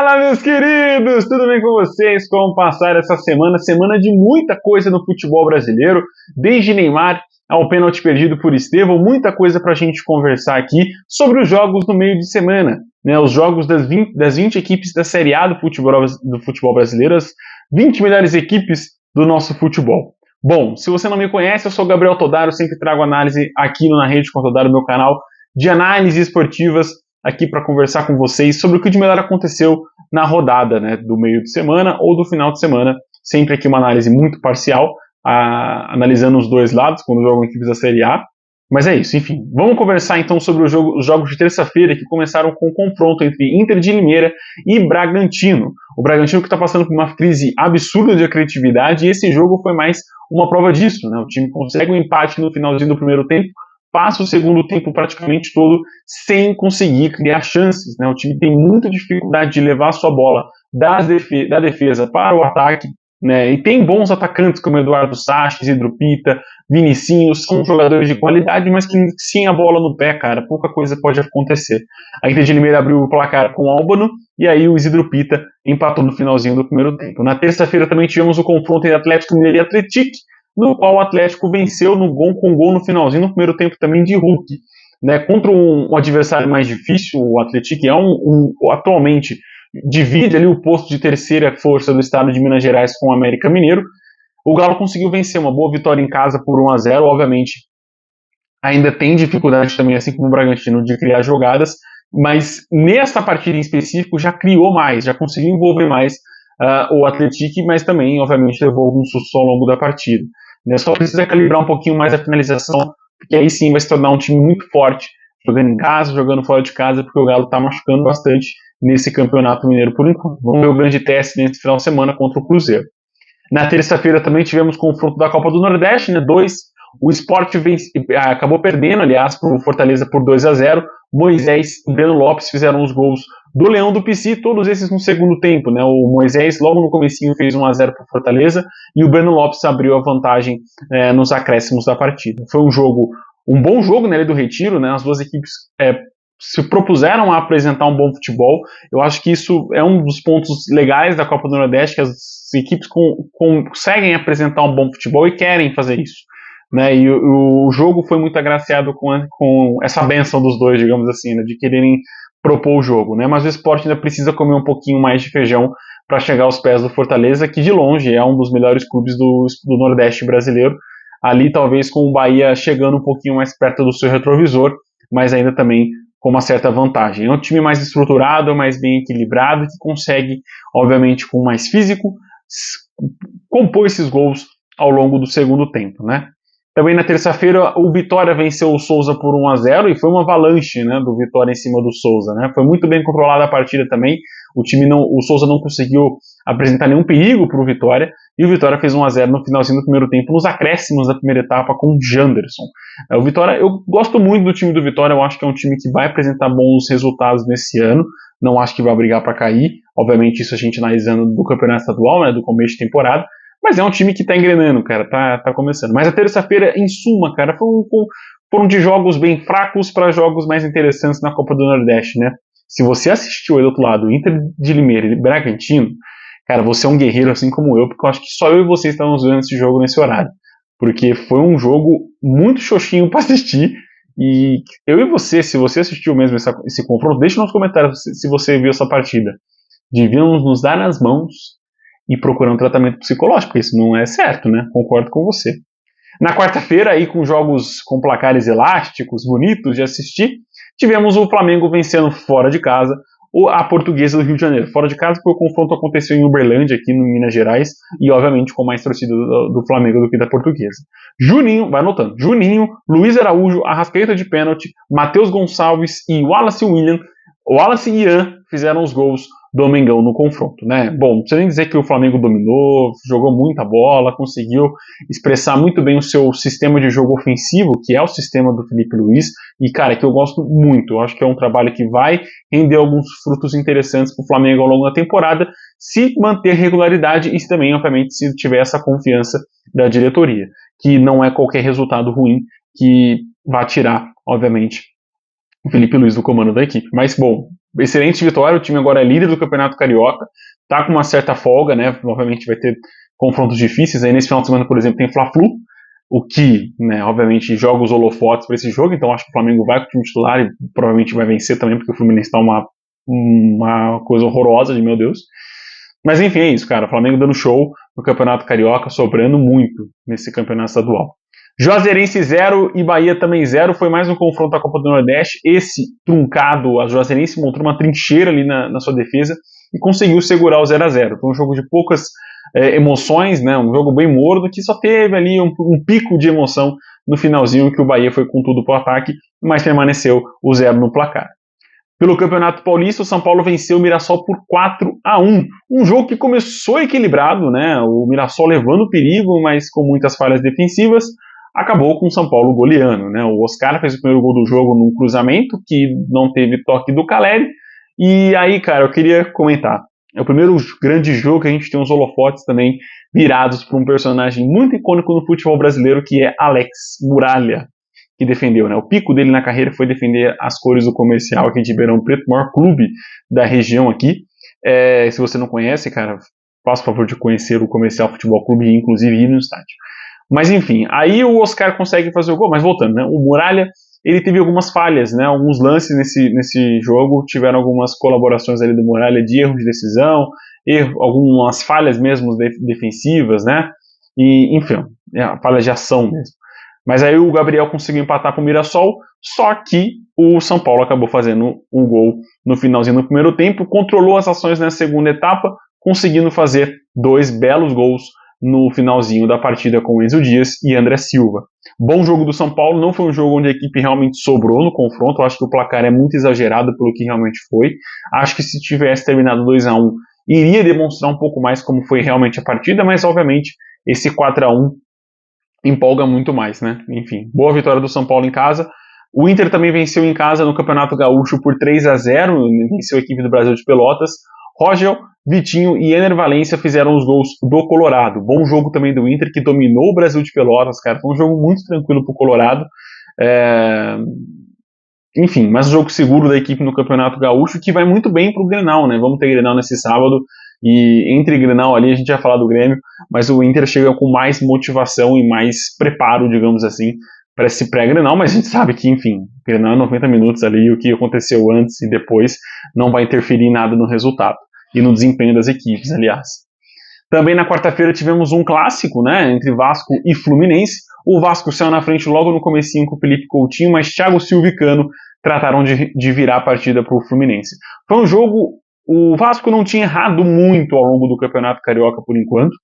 Fala, meus queridos! Tudo bem com vocês? Como passar essa semana? Semana de muita coisa no futebol brasileiro, desde Neymar ao pênalti perdido por Estevão, muita coisa para a gente conversar aqui sobre os jogos no meio de semana, né? Os jogos das 20 equipes da Série A do futebol brasileiro, as 20 melhores equipes do nosso futebol. Bom, se você não me conhece, eu sou o Gabriel Todaro, sempre trago análise aqui no Na Rede com Todaro, meu canal de análises esportivas, aqui para conversar com vocês sobre o que de melhor aconteceu na rodada, né, do meio de semana ou do final de semana, sempre aqui uma análise muito parcial, analisando os dois lados, quando jogam equipes da Série A, mas é isso, enfim. Vamos conversar então sobre os jogos de terça-feira, que começaram com o confronto entre Inter de Limeira e Bragantino. O Bragantino que está passando por uma crise absurda de criatividade, e esse jogo foi mais uma prova disso, né? O time consegue um empate no finalzinho do primeiro tempo, passa o segundo tempo praticamente todo sem conseguir criar chances, né? O time tem muita dificuldade de levar a sua bola da defesa para o ataque, né? E tem bons atacantes como Eduardo Sacha, Isidro Pita, Vinicinhos, são jogadores de qualidade, mas que sem a bola no pé, cara, pouca coisa pode acontecer. A Inter de Limeira abriu o placar com o Albano, e aí o Isidro Pita empatou no finalzinho do primeiro tempo. Na terça-feira também tivemos o confronto entre Atlético Mineiro e Atlético, no qual o Atlético venceu com gol no finalzinho, no primeiro tempo também de Hulk, né? Contra um adversário mais difícil, o Atlético atualmente divide ali o posto de terceira força do estado de Minas Gerais com o América Mineiro. O Galo conseguiu vencer, uma boa vitória em casa por 1-0, obviamente ainda tem dificuldade também, assim como o Bragantino, de criar jogadas, mas nessa partida em específico já criou mais, já conseguiu envolver mais o Atlético, mas também, obviamente, levou algum susto ao longo da partida. Só precisa calibrar um pouquinho mais a finalização, porque aí sim vai se tornar um time muito forte, jogando em casa, jogando fora de casa, porque o Galo está machucando bastante nesse campeonato mineiro por enquanto. Vamos ver o grande teste nesse final de semana contra o Cruzeiro. Na terça-feira também tivemos confronto da Copa do Nordeste, né? O Sport acabou perdendo, aliás, para o Fortaleza por 2-0. Moisés e Breno Lopes fizeram os gols do Leão do Pici, todos esses no segundo tempo, né? O Moisés logo no comecinho fez 1-0 para o Fortaleza e o Breno Lopes abriu a vantagem nos acréscimos da partida. Foi um bom jogo, né, do Retiro, né? As duas equipes se propuseram a apresentar um bom futebol. Eu acho que isso é um dos pontos legais da Copa do Nordeste, que as equipes conseguem apresentar um bom futebol e querem fazer isso, né? E o jogo foi muito agraciado com essa benção dos dois, digamos assim, né, de quererem propor o jogo, né? Mas o Sport ainda precisa comer um pouquinho mais de feijão para chegar aos pés do Fortaleza, que de longe é um dos melhores clubes do Nordeste brasileiro, ali talvez com o Bahia chegando um pouquinho mais perto do seu retrovisor, mas ainda também com uma certa vantagem. É um time mais estruturado, mais bem equilibrado, que consegue, obviamente, com mais físico, compor esses gols ao longo do segundo tempo, né? Também na terça-feira o Vitória venceu o Souza por 1-0 e foi uma avalanche, né, do Vitória em cima do Souza, né? Foi muito bem controlada a partida também. O Souza não conseguiu apresentar nenhum perigo para o Vitória e o Vitória fez 1-0 no finalzinho do primeiro tempo, nos acréscimos da primeira etapa com o Janderson. O Vitória, eu gosto muito do time do Vitória, eu acho que é um time que vai apresentar bons resultados nesse ano, não acho que vai brigar para cair, obviamente isso a gente analisando do campeonato estadual, né, do começo de temporada, mas é um time que tá engrenando, cara, tá começando. Mas a terça-feira, em suma, cara, foram de jogos bem fracos para jogos mais interessantes na Copa do Nordeste, né? Se você assistiu aí do outro lado, Inter de Limeira e Bragantino, cara, você é um guerreiro assim como eu, porque eu acho que só eu e você estamos vendo esse jogo nesse horário. Porque foi um jogo muito xoxinho para assistir, e eu e você, se você assistiu mesmo esse confronto, deixa nos comentários se você viu essa partida. Devíamos nos dar nas mãos e procurar um tratamento psicológico, porque isso não é certo, né? Concordo com você. Na quarta-feira, aí com jogos com placares elásticos, bonitos de assistir, tivemos o Flamengo vencendo fora de casa a Portuguesa do Rio de Janeiro. Fora de casa, porque o confronto aconteceu em Uberlândia, aqui no Minas Gerais, e obviamente com mais torcida do Flamengo do que da Portuguesa. Juninho, vai anotando, Juninho, Luiz Araújo, Arrascaeta de pênalti, Matheus Gonçalves e Wallace e Ian fizeram os gols do Mengão no confronto, né? Bom, não precisa nem dizer que o Flamengo dominou, jogou muita bola, conseguiu expressar muito bem o seu sistema de jogo ofensivo, que é o sistema do Felipe Luiz, e, cara, que eu gosto muito. Eu acho que é um trabalho que vai render alguns frutos interessantes para o Flamengo ao longo da temporada, se manter regularidade e também, obviamente, se tiver essa confiança da diretoria, que não é qualquer resultado ruim que vá tirar, obviamente, o Felipe Luiz do comando da equipe. Mas, bom, excelente vitória, o time agora é líder do Campeonato Carioca, tá com uma certa folga, né? Obviamente vai ter confrontos difíceis, aí nesse final de semana, por exemplo, tem Fla-Flu, o que, né, obviamente joga os holofotes para esse jogo, então acho que o Flamengo vai com o time titular e provavelmente vai vencer também, porque o Fluminense tá uma coisa horrorosa, de meu Deus. Mas enfim, é isso, cara. O Flamengo dando show no Campeonato Carioca, sobrando muito nesse campeonato estadual. Juazeirense 0 e Bahia também 0. Foi mais um confronto da Copa do Nordeste. Esse truncado, a Juazeirense montou uma trincheira ali na sua defesa e conseguiu segurar o 0-0. Foi um jogo de poucas emoções, né? Um jogo bem morno, que só teve ali um pico de emoção no finalzinho, que o Bahia foi com tudo pro ataque, mas permaneceu o 0 no placar. Pelo Campeonato Paulista, o São Paulo venceu o Mirassol por 4-1. Um jogo que começou equilibrado, né? O Mirassol levando perigo, mas com muitas falhas defensivas, acabou com o São Paulo goleando, né? O Oscar fez o primeiro gol do jogo num cruzamento, que não teve toque do Caleri. E aí, cara, eu queria comentar. É o primeiro grande jogo que a gente tem os holofotes também virados para um personagem muito icônico no futebol brasileiro, que é Alex Muralha, que defendeu, né? O pico dele na carreira foi defender as cores do Comercial aqui de Ribeirão Preto, o maior clube da região aqui. Se você não conhece, cara, faça o favor de conhecer o Comercial Futebol Clube e inclusive ir no estádio. Mas enfim, aí o Oscar consegue fazer o gol, mas voltando, né? O Muralha, ele teve algumas falhas, né? Alguns lances nesse jogo tiveram algumas colaborações ali do Muralha de erro de decisão, algumas falhas mesmo defensivas, né? E, enfim, falhas de ação mesmo. Mas aí o Gabriel conseguiu empatar com o Mirassol, só que o São Paulo acabou fazendo um gol no finalzinho do primeiro tempo, controlou as ações na segunda etapa, conseguindo fazer 2 belos gols no finalzinho da partida com Enzo Dias e André Silva. Bom jogo do São Paulo, não foi um jogo onde a equipe realmente sobrou no confronto, eu acho que o placar é muito exagerado pelo que realmente foi. Acho que se tivesse terminado 2-1, iria demonstrar um pouco mais como foi realmente a partida, mas obviamente esse 4-1 empolga muito mais, né? Enfim, boa vitória do São Paulo em casa. O Inter também venceu em casa no Campeonato Gaúcho por 3-0, venceu a equipe do Brasil de Pelotas. Rogel, Vitinho e Ener Valencia fizeram os gols do Colorado. Bom jogo também do Inter, que dominou o Brasil de Pelotas, cara. Foi um jogo muito tranquilo pro Colorado. Enfim, mas um jogo seguro da equipe no Campeonato Gaúcho, que vai muito bem pro Grenal, né? Vamos ter Grenal nesse sábado. E entre Grenal ali, a gente vai falar do Grêmio, mas o Inter chega com mais motivação e mais preparo, digamos assim, para esse pré-Grenal, mas a gente sabe que, enfim, Grenal é 90 minutos ali, o que aconteceu antes e depois não vai interferir em nada no resultado e no desempenho das equipes, aliás. Também na quarta-feira tivemos um clássico, né, entre Vasco e Fluminense. O Vasco saiu na frente logo no comecinho com o Felipe Coutinho, mas Thiago Silva e Cano trataram de virar a partida para o Fluminense. Foi um jogo. O Vasco não tinha errado muito ao longo do Campeonato Carioca por enquanto.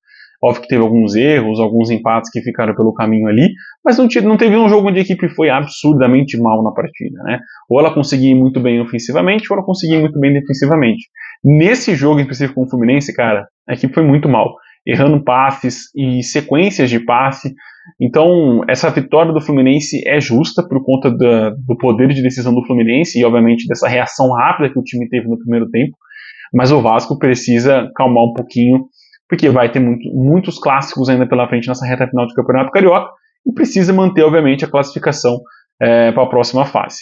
Óbvio que teve alguns erros, alguns empates que ficaram pelo caminho ali, mas não teve um jogo onde a equipe foi absurdamente mal na partida, né? Ou ela conseguia ir muito bem ofensivamente, ou ela conseguia ir muito bem defensivamente. Nesse jogo em específico com o Fluminense, cara, a equipe foi muito mal, errando passes e sequências de passe. Então, essa vitória do Fluminense é justa por conta do poder de decisão do Fluminense e, obviamente, dessa reação rápida que o time teve no primeiro tempo. Mas o Vasco precisa calmar um pouquinho, porque vai ter muitos clássicos ainda pela frente nessa reta final de Campeonato Carioca e precisa manter, obviamente, a classificação para a próxima fase.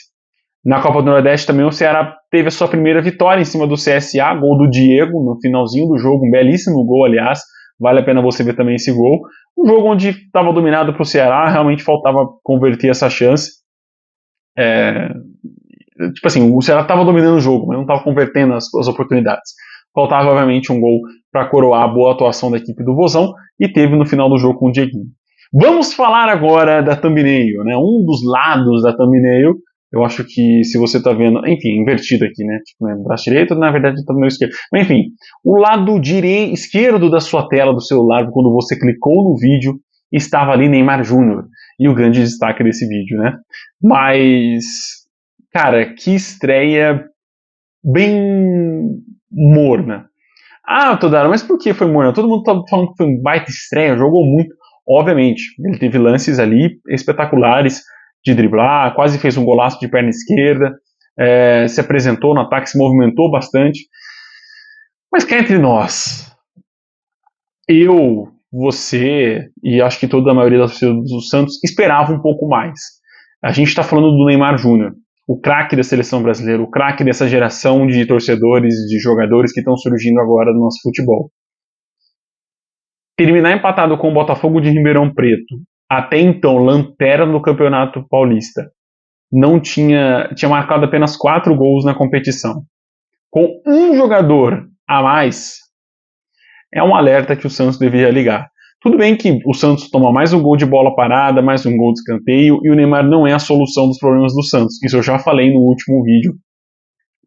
Na Copa do Nordeste também o Ceará teve a sua primeira vitória em cima do CSA, gol do Diego no finalzinho do jogo, um belíssimo gol, aliás, vale a pena você ver também esse gol. Um jogo onde estava dominado para o Ceará, realmente faltava converter essa chance. Tipo assim, o Ceará estava dominando o jogo, mas não estava convertendo as oportunidades. Faltava, obviamente, um gol para coroar a boa atuação da equipe do Vozão, e teve no final do jogo com o Dieguinho. Vamos falar agora da thumbnail, né? Um dos lados da thumbnail, eu acho que se você está vendo, enfim, invertido aqui, né? Tipo, né? Braço direito, na verdade, está no meu esquerdo. Mas enfim, o lado esquerdo da sua tela do celular, quando você clicou no vídeo, estava ali Neymar Júnior, e o grande destaque desse vídeo, né? Mas, cara, que estreia bem morna. Ah, Todaro, mas por que foi morna? Todo mundo tá falando que foi um baita estreia, jogou muito. Obviamente, ele teve lances ali espetaculares de driblar, quase fez um golaço de perna esquerda, se apresentou no ataque, se movimentou bastante. Mas cá entre nós, eu, você e acho que toda a maioria das pessoas do Santos esperava um pouco mais. A gente está falando do Neymar Júnior. o craque da seleção brasileira, o craque dessa geração de torcedores, de jogadores que estão surgindo agora no nosso futebol. Terminar empatado com o Botafogo de Ribeirão Preto, até então lanterna no Campeonato Paulista, não tinha marcado apenas 4 gols na competição, com um jogador a mais, é um alerta que o Santos deveria ligar. Tudo bem que o Santos toma mais um gol de bola parada, mais um gol de escanteio, e o Neymar não é a solução dos problemas do Santos. Isso eu já falei no último vídeo,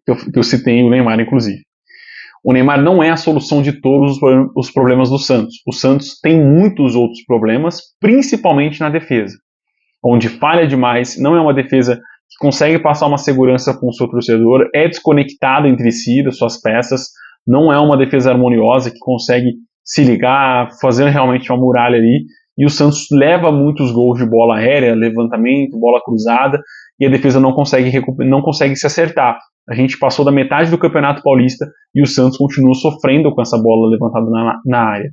que eu citei o Neymar, inclusive. O Neymar não é a solução de todos os problemas do Santos. O Santos tem muitos outros problemas, principalmente na defesa, onde falha demais, não é uma defesa que consegue passar uma segurança com o seu torcedor, é desconectada entre si, das suas peças, não é uma defesa harmoniosa que consegue se ligar, fazer realmente uma muralha ali, e o Santos leva muitos gols de bola aérea, levantamento, bola cruzada, e a defesa não consegue se acertar. A gente passou da metade do Campeonato Paulista e o Santos continua sofrendo com essa bola levantada na área.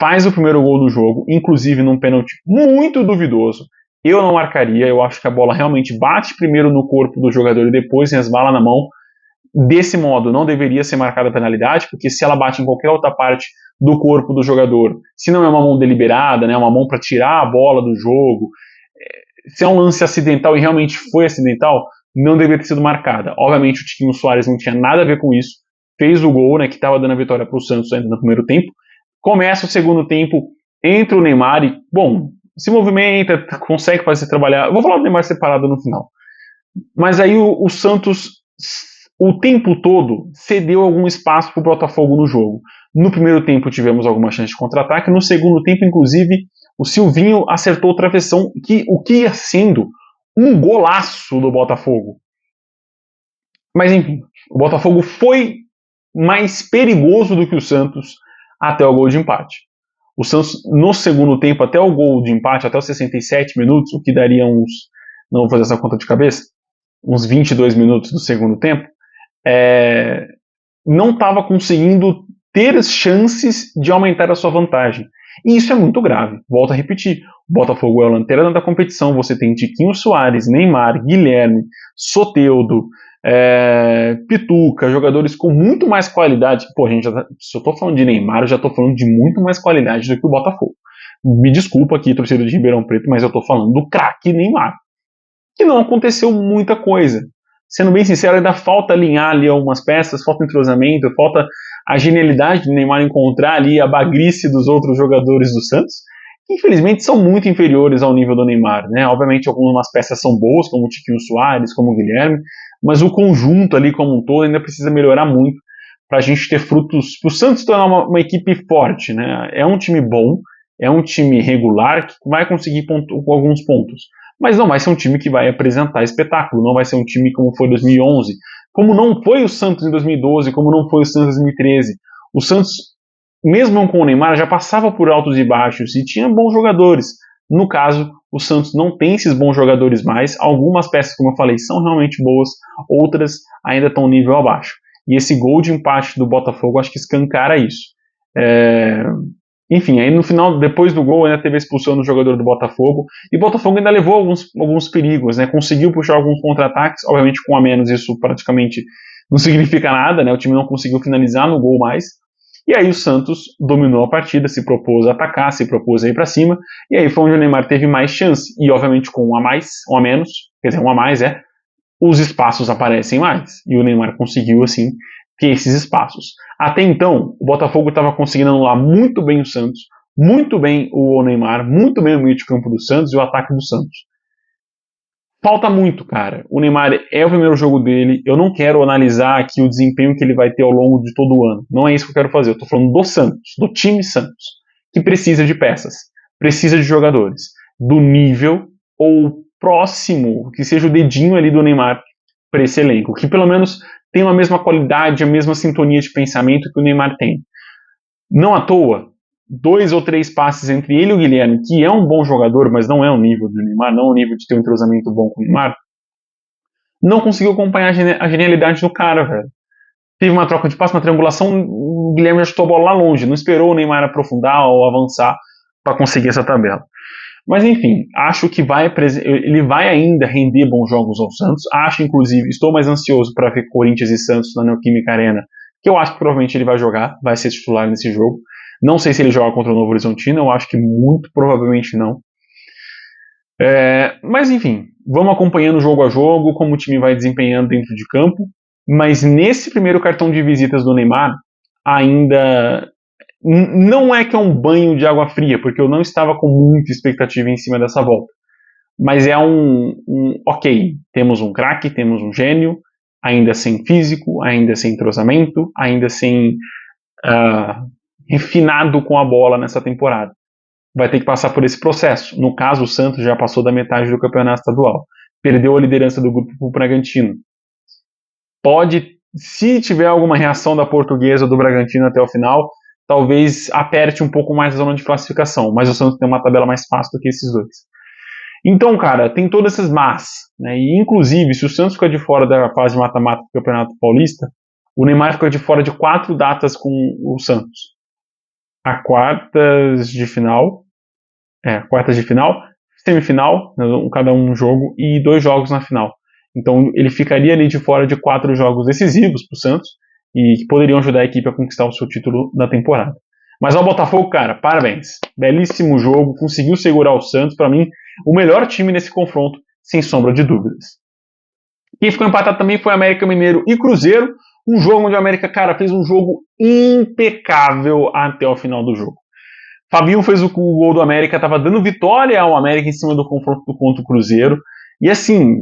Faz o primeiro gol do jogo, inclusive num pênalti muito duvidoso. Eu não marcaria, eu acho que a bola realmente bate primeiro no corpo do jogador e depois resbala na mão. Desse modo, não deveria ser marcada a penalidade, porque se ela bate em qualquer outra parte do corpo do jogador, se não é uma mão deliberada, né, uma mão para tirar a bola do jogo, se é um lance acidental e realmente foi acidental, não deveria ter sido marcada. Obviamente o Tiquinho Soares não tinha nada a ver com isso, fez o gol, né, que estava dando a vitória para o Santos ainda no primeiro tempo. Começa o segundo tempo, entra o Neymar e, bom, se movimenta, consegue fazer trabalhar. Eu vou falar do Neymar separado no final. Mas aí o Santos, o tempo todo, cedeu algum espaço para o Botafogo no jogo. No primeiro tempo tivemos alguma chance de contra-ataque, no segundo tempo, inclusive, o Silvinho acertou o travessão, o que ia sendo um golaço do Botafogo. Mas enfim, o Botafogo foi mais perigoso do que o Santos até o gol de empate. O Santos, no segundo tempo, até o gol de empate, até os 67 minutos, o que daria uns, não vou fazer essa conta de cabeça, uns 22 minutos do segundo tempo, não estava conseguindo ter chances de aumentar a sua vantagem. E isso é muito grave. Volto a repetir, o Botafogo é a lanterna da competição, você tem Tiquinho Soares, Neymar, Guilherme, Soteldo, Pituca, jogadores com muito mais qualidade. Pô, gente, se eu tô falando de Neymar, eu já tô falando de muito mais qualidade do que o Botafogo. Me desculpa aqui, torcedor de Ribeirão Preto, mas eu tô falando do craque Neymar. Que não aconteceu muita coisa. Sendo bem sincero, ainda falta alinhar ali algumas peças, falta entrosamento, falta a genialidade de Neymar encontrar ali a bagrice dos outros jogadores do Santos, que infelizmente são muito inferiores ao nível do Neymar, né? Obviamente algumas peças são boas, como o Tiquinho Soares, como o Guilherme, mas o conjunto ali como um todo ainda precisa melhorar muito para a gente ter frutos, para o Santos tornar uma equipe forte, né? É um time bom, é um time regular que vai conseguir alguns pontos, mas não vai ser um time que vai apresentar espetáculo, não vai ser um time como foi em 2011, como não foi o Santos em 2012, como não foi o Santos em 2013. O Santos, mesmo com o Neymar, já passava por altos e baixos e tinha bons jogadores. No caso, o Santos não tem esses bons jogadores mais, algumas peças, como eu falei, são realmente boas, outras ainda estão um nível abaixo. E esse gol de empate do Botafogo acho que escancara isso. Enfim, aí no final, depois do gol, ainda teve a expulsão do jogador do Botafogo, e o Botafogo ainda levou alguns perigos, né? Conseguiu puxar alguns contra-ataques, obviamente com a menos isso praticamente não significa nada, né? O time não conseguiu finalizar no gol mais, e aí o Santos dominou a partida, se propôs a atacar, se propôs a ir para cima, e aí foi onde o Neymar teve mais chance, e obviamente com um a menos, quer dizer, um a mais os espaços aparecem mais, e o Neymar conseguiu assim ter esses espaços. Até então, o Botafogo estava conseguindo anular muito bem o Santos, muito bem o Neymar, muito bem o meio de campo do Santos e o ataque do Santos. Falta muito, cara. O Neymar é o primeiro jogo dele, eu não quero analisar aqui o desempenho que ele vai ter ao longo de todo o ano. Não é isso que eu quero fazer, eu estou falando do Santos, do time Santos, que precisa de peças, precisa de jogadores, do nível ou próximo, que seja o dedinho ali do Neymar para esse elenco, que pelo menos tem a mesma qualidade, a mesma sintonia de pensamento que o Neymar tem. Não à toa, 2 ou 3 passes entre ele e o Guilherme, que é um bom jogador, mas não é o nível do Neymar, não é o nível de ter um entrosamento bom com o Neymar, não conseguiu acompanhar a genialidade do cara, velho. Teve uma troca de passe, uma triangulação, o Guilherme já chutou a bola lá longe, não esperou o Neymar aprofundar ou avançar para conseguir essa tabela. Mas enfim, acho que ele vai ainda render bons jogos ao Santos. Acho, inclusive, estou mais ansioso para ver Corinthians e Santos na Neoquímica Arena, que eu acho que provavelmente ele vai jogar, vai ser titular nesse jogo. Não sei se ele joga contra o Novo Horizontino, eu acho que muito provavelmente não. Mas enfim, vamos acompanhando jogo a jogo, como o time vai desempenhando dentro de campo. Mas nesse primeiro cartão de visitas do Neymar, ainda não é que é um banho de água fria, porque eu não estava com muita expectativa em cima dessa volta. Mas é ok, temos um craque, temos um gênio, ainda sem físico, ainda sem entrosamento, ainda sem refinado com a bola nessa temporada. Vai ter que passar por esse processo. No caso, o Santos já passou da metade do campeonato estadual. Perdeu a liderança do grupo pro Bragantino. Se tiver alguma reação da Portuguesa ou do Bragantino até o final, talvez aperte um pouco mais a zona de classificação, mas o Santos tem uma tabela mais fácil do que esses dois. Então, cara, tem todas essas mas, né? E inclusive, se o Santos ficar de fora da fase de mata-mata do Campeonato Paulista, o Neymar fica de fora de 4 datas com o Santos. Quartas de final, semifinal, cada um jogo, e 2 jogos na final. Então ele ficaria ali de fora de 4 jogos decisivos para o Santos e que poderiam ajudar a equipe a conquistar o seu título da temporada. Mas ao Botafogo, cara, parabéns. Belíssimo jogo, conseguiu segurar o Santos. Para mim, o melhor time nesse confronto, sem sombra de dúvidas. Quem ficou empatado também foi América Mineiro e Cruzeiro. Um jogo onde o América, cara, fez um jogo impecável até o final do jogo. Fabinho fez o gol do América, estava dando vitória ao América em cima do confronto contra o Cruzeiro. E assim,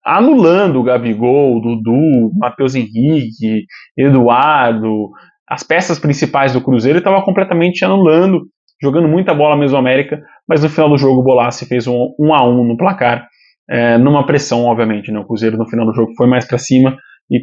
anulando o Gabigol, Dudu, Matheus Henrique, Eduardo, as peças principais do Cruzeiro, ele estava completamente anulando, jogando muita bola mesmo o América, mas no final do jogo o Bolassi fez um 1-1 no placar, numa pressão, obviamente, né? O Cruzeiro no final do jogo foi mais para cima e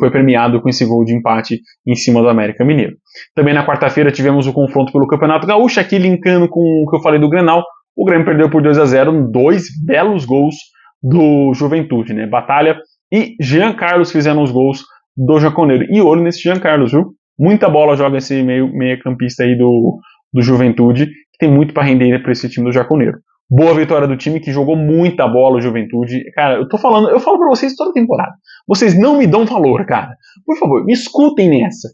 foi premiado com esse gol de empate em cima do América Mineiro. Também na quarta-feira tivemos o confronto pelo Campeonato Gaúcho, aqui linkando com o que eu falei do Grenal. O Grêmio perdeu por 2-0, 2 belos gols do Juventude, né? Batalha e Jean Carlos fizeram os gols do Jaconeiro. E olho nesse Jean Carlos, viu? Muita bola joga esse meia-campista aí do Juventude, que tem muito para render para esse time do Jaconeiro. Boa vitória do time, que jogou muita bola o Juventude. Cara, eu falo pra vocês toda temporada. Vocês não me dão valor, cara. Por favor, me escutem nessa.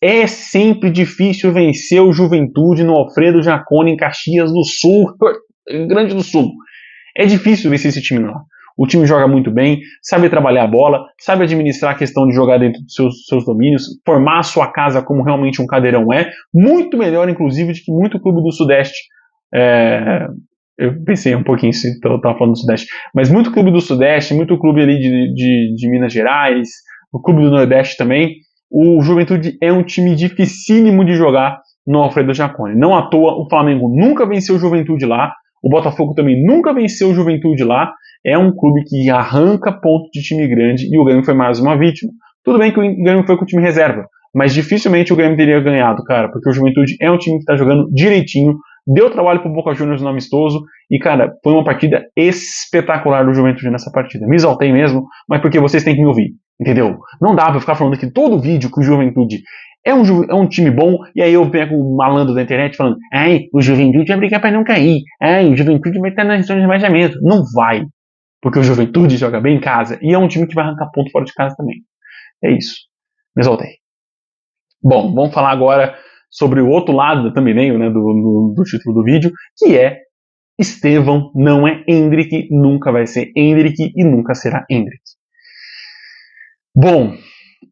É sempre difícil vencer o Juventude no Alfredo Jaconi, em Caxias do Sul, Rio Grande do Sul. É difícil vencer esse time lá. O time joga muito bem, sabe trabalhar a bola, sabe administrar a questão de jogar dentro dos seus domínios, formar a sua casa como realmente um cadeirão é. Muito melhor, inclusive, do que muito clube do Sudeste. Eu pensei um pouquinho se eu estava falando do Sudeste, mas muito clube do Sudeste, muito clube ali de Minas Gerais, o clube do Nordeste também. O Juventude é um time dificílimo de jogar no Alfredo Jaconi. Não à toa, o Flamengo nunca venceu o Juventude lá, o Botafogo também nunca venceu o Juventude lá. É um clube que arranca ponto de time grande e o Grêmio foi mais uma vítima. Tudo bem que o Grêmio foi com o time reserva, mas dificilmente o Grêmio teria ganhado, cara, porque o Juventude é um time que está jogando direitinho, deu trabalho pro Boca Juniors no amistoso e, cara, foi uma partida espetacular do Juventude nessa partida. Me exaltei mesmo, mas porque vocês têm que me ouvir, entendeu? Não dá pra ficar falando aqui todo vídeo que o Juventude é um time bom, e aí eu pego o malandro da internet falando, o Juventude vai brigar pra não cair, o Juventude vai estar na zona de rebaixamento. Não vai, porque o Juventude joga bem em casa, e é um time que vai arrancar ponto fora de casa também. É isso. Me exaltei. Bom, vamos falar agora sobre o outro lado da thumbnail, né, do título do vídeo, que é Estevão não é Endrick, nunca vai ser Endrick e nunca será Endrick. Bom,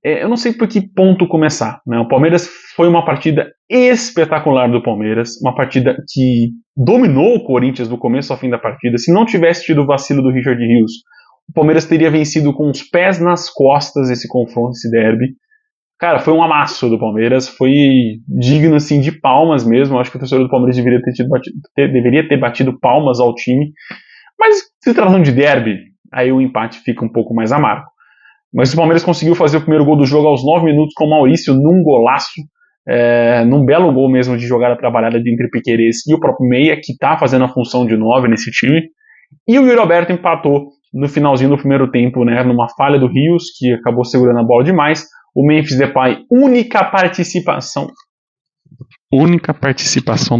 eu não sei por que ponto começar, né? O Palmeiras foi uma partida espetacular do Palmeiras, uma partida que dominou o Corinthians do começo ao fim da partida. Se não tivesse tido o vacilo do Richard Rios, o Palmeiras teria vencido com os pés nas costas esse confronto, esse derby. Cara, foi um amasso do Palmeiras, foi digno assim de palmas mesmo. Acho que o torcedor do Palmeiras deveria ter batido palmas ao time. Mas se tratando de derby, aí o empate fica um pouco mais amargo. Mas o Palmeiras conseguiu fazer o primeiro gol do jogo aos 9 minutos com o Maurício num golaço, num belo gol mesmo de jogada trabalhada entre Piquerez e o próprio Meia, que tá fazendo a função de 9 nesse time. E o Yuri Alberto empatou no finalzinho do primeiro tempo, né, numa falha do Rios, que acabou segurando a bola demais. O Memphis Depay, única participação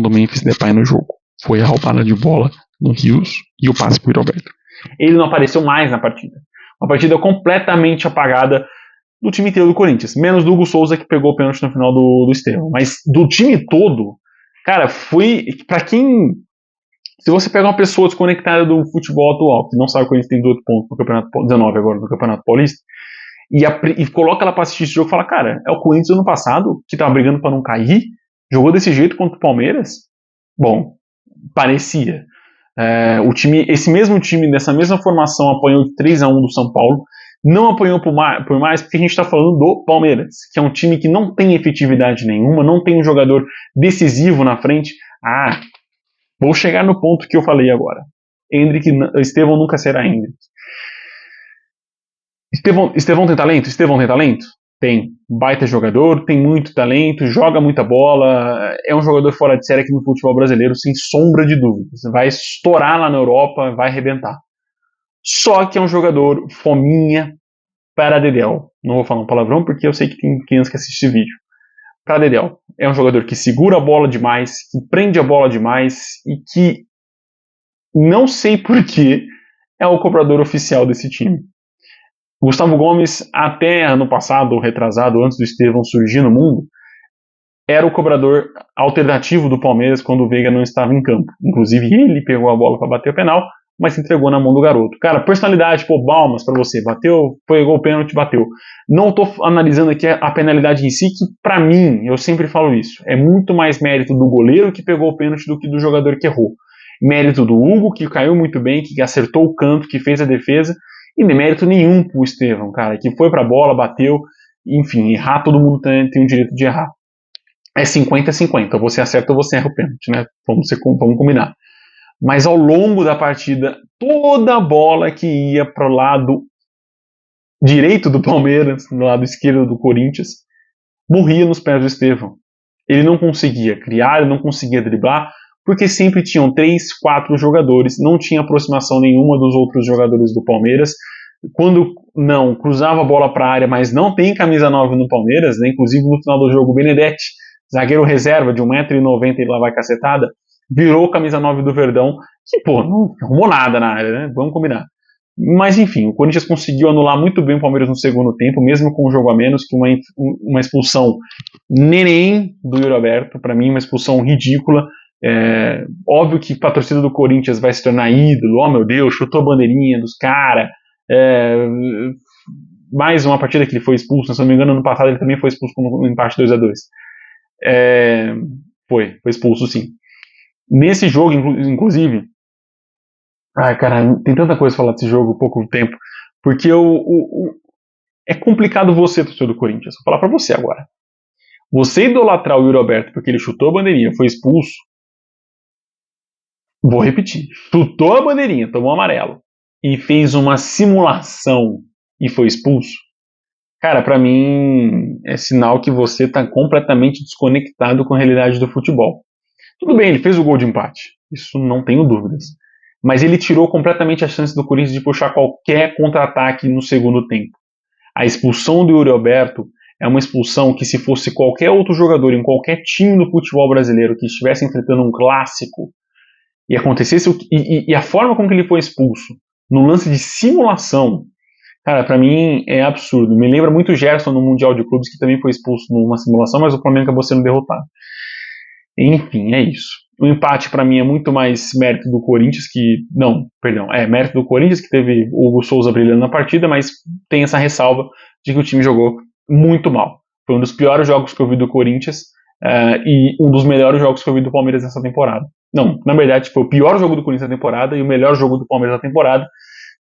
do Memphis Depay no jogo. foi a roubada de bola no Rios e o passe pro Roberto. Ele não apareceu mais na partida. Uma partida completamente apagada do time inteiro do Corinthians, menos do Hugo Souza, que pegou o pênalti no final do Estevão. Mas do time todo, cara, foi... Pra quem... Se você pega uma pessoa desconectada do futebol atual, que não sabe que o Corinthians tem 18 pontos no Campeonato 19 agora, no Campeonato Paulista, e coloca ela pra assistir esse jogo e fala, cara, é o Corinthians ano passado, que tava brigando pra não cair, jogou desse jeito contra o Palmeiras? Bom, parecia. Esse mesmo time, dessa mesma formação, apanhou de 3-1 do São Paulo, não apanhou por mais, porque a gente está falando do Palmeiras, que é um time que não tem efetividade nenhuma, não tem um jogador decisivo na frente. Vou chegar no ponto que eu falei agora. Estevão nunca será Hendrick. Estevão tem talento? Estevão tem talento? Tem. Baita jogador, tem muito talento, joga muita bola, é um jogador fora de série aqui no futebol brasileiro, sem sombra de dúvidas. Vai estourar lá na Europa, vai arrebentar. Só que é um jogador fominha para dedéu. Não vou falar um palavrão porque eu sei que tem crianças que assistem esse vídeo. Para dedéu. É um jogador que segura a bola demais, que prende a bola demais e que não sei porquê é o cobrador oficial desse time. Gustavo Gomes, até ano passado, ou retrasado, antes do Estevão surgir no mundo, era o cobrador alternativo do Palmeiras quando o Veiga não estava em campo. Inclusive, ele pegou a bola para bater o penal, mas entregou na mão do garoto. Cara, personalidade, palmas para você. Bateu, pegou o pênalti, bateu. Não estou analisando aqui a penalidade em si, que para mim, eu sempre falo isso, é muito mais mérito do goleiro que pegou o pênalti do que do jogador que errou. Mérito do Hugo, que caiu muito bem, que acertou o canto, que fez a defesa, e nem mérito nenhum pro Estevão, cara, que foi pra bola, bateu, enfim, errar, todo mundo tem o direito de errar. É 50-50, ou você acerta ou você erra o pênalti, né? Vamos combinar. Mas ao longo da partida, toda a bola que ia pro lado direito do Palmeiras, do lado esquerdo do Corinthians, morria nos pés do Estevão. Ele não conseguia criar, ele não conseguia driblar, porque sempre tinham 3, 4 jogadores, não tinha aproximação nenhuma dos outros jogadores do Palmeiras. Quando não, cruzava a bola para a área, mas não tem camisa 9 no Palmeiras, né? Inclusive no final do jogo, o Benedetti, zagueiro reserva de 1,90 m e lá vai cacetada, virou camisa 9 do Verdão, que, não arrumou nada na área, né? Vamos combinar. Mas, enfim, o Corinthians conseguiu anular muito bem o Palmeiras no segundo tempo, mesmo com um jogo a menos, que uma expulsão neném do Yuri Alberto, para mim, uma expulsão ridícula. Óbvio que a torcida do Corinthians vai se tornar ídolo, oh meu Deus, chutou a bandeirinha dos caras, mais uma partida que ele foi expulso, se não me engano, ano passado ele também foi expulso no empate 2-2. Foi expulso sim. Nesse jogo, inclusive, cara, tem tanta coisa pra falar desse jogo, pouco tempo, porque é complicado você, torcedor do Corinthians, vou falar pra você agora. Você idolatrar o Yuri Alberto porque ele chutou a bandeirinha, foi expulso. Vou repetir. Chutou a bandeirinha, tomou amarelo e fez uma simulação e foi expulso. Cara, pra mim é sinal que você tá completamente desconectado com a realidade do futebol. Tudo bem, ele fez o gol de empate. Isso não tenho dúvidas. Mas ele tirou completamente a chance do Corinthians de puxar qualquer contra-ataque no segundo tempo. A expulsão do Yuri Alberto é uma expulsão que, se fosse qualquer outro jogador em qualquer time do futebol brasileiro que estivesse enfrentando um clássico e acontecesse e a forma como que ele foi expulso no lance de simulação, cara, pra mim é absurdo. Me lembra muito o Gerson no Mundial de Clubes, que também foi expulso numa simulação, mas o Flamengo acabou sendo derrotado. Enfim, é isso. O empate pra mim é muito mais mérito do Corinthians mérito do Corinthians, que teve o Hugo Souza brilhando na partida, mas tem essa ressalva de que o time jogou muito mal. Foi um dos piores jogos que eu vi do Corinthians e um dos melhores jogos que eu vi do Palmeiras nessa temporada. Não, na verdade, foi o pior jogo do Corinthians da temporada e o melhor jogo do Palmeiras da temporada,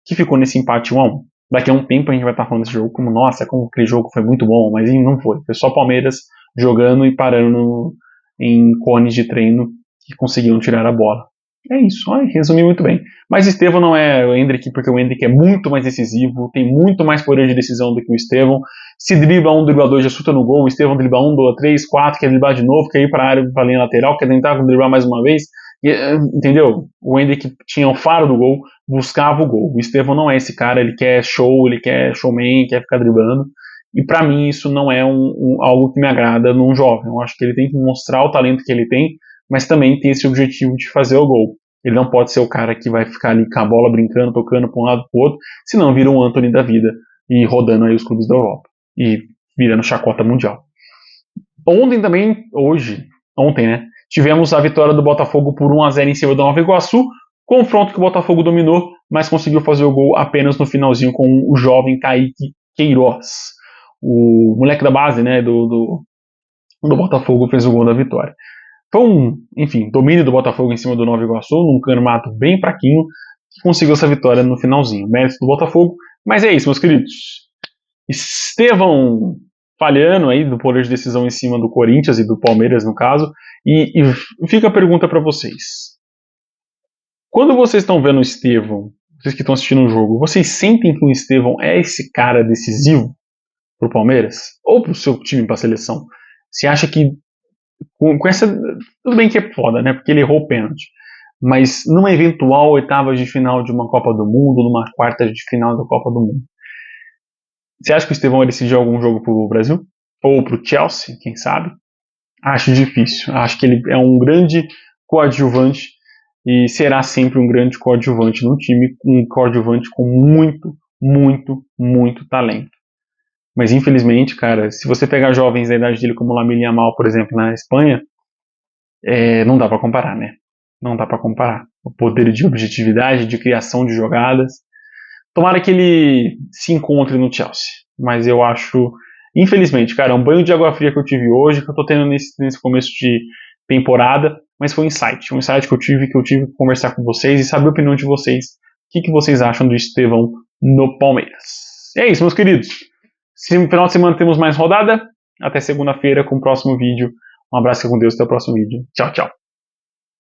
que ficou nesse empate 1-1. Daqui a um tempo a gente vai estar falando desse jogo como, nossa, como aquele jogo foi muito bom, mas não foi. Foi só Palmeiras jogando e parando em cones de treino que conseguiam tirar a bola. É isso, resumi muito bem. Mas Estevão não é o Hendrick, porque o Hendrick é muito mais decisivo, tem muito mais poder de decisão do que o Estevão. Se dribla um, dribla dois, já chuta no gol. O Estevão dribla 1, 2, 3, 4, quer driblar de novo, quer ir para a área, para a linha lateral, quer tentar driblar mais uma vez. Entendeu? O Hendrick tinha o faro do gol, buscava o gol. O Estevão não é esse cara, ele quer show, ele quer showman, quer ficar driblando. E pra mim isso não é algo que me agrada num jovem. Eu acho que ele tem que mostrar o talento que ele tem, mas também tem esse objetivo de fazer o gol. Ele não pode ser o cara que vai ficar ali com a bola brincando, tocando para um lado para o outro, senão vira um Antony da vida e rodando aí os clubes da Europa e virando chacota mundial. Ontem, né, tivemos a vitória do Botafogo por 1-0 em cima do Nova Iguaçu, confronto que o Botafogo dominou, mas conseguiu fazer o gol apenas no finalzinho com o jovem Kaique Queiroz. O moleque da base, né, do Botafogo fez o gol da vitória. Foi domínio do Botafogo em cima do Nova Iguaçu, num campeonato bem fraquinho, que conseguiu essa vitória no finalzinho. Mérito do Botafogo, mas é isso, meus queridos. Estevão falhando aí do poder de decisão em cima do Corinthians e do Palmeiras, no caso, e fica a pergunta para vocês. Quando vocês estão vendo o Estevão, vocês que estão assistindo o jogo, vocês sentem que o Estevão é esse cara decisivo pro Palmeiras? Ou pro seu time, pra seleção? Você acha que com essa... Tudo bem que é foda, né? Porque ele errou o pênalti. Mas numa eventual oitava de final de uma Copa do Mundo, numa quarta de final da Copa do Mundo, você acha que o Estevão vai decidir algum jogo pro Brasil? Ou pro Chelsea, quem sabe? Acho difícil. Acho que ele é um grande coadjuvante e será sempre um grande coadjuvante num time, um coadjuvante com muito, muito, muito talento. Mas infelizmente, cara, se você pegar jovens da idade dele como Lamine Yamal, por exemplo, na Espanha, não dá pra comparar, né? Não dá pra comparar. O poder de objetividade, de criação de jogadas. Tomara que ele se encontre no Chelsea. Mas eu acho, infelizmente, cara, é um banho de água fria que eu tive hoje, que eu tô tendo nesse começo de temporada, mas foi um insight que eu tive que conversar com vocês e saber a opinião de vocês. O que vocês acham do Estevão no Palmeiras? É isso, meus queridos. No final de semana temos mais rodada. Até segunda-feira com o próximo vídeo. Um abraço com Deus, até o próximo vídeo. Tchau, tchau.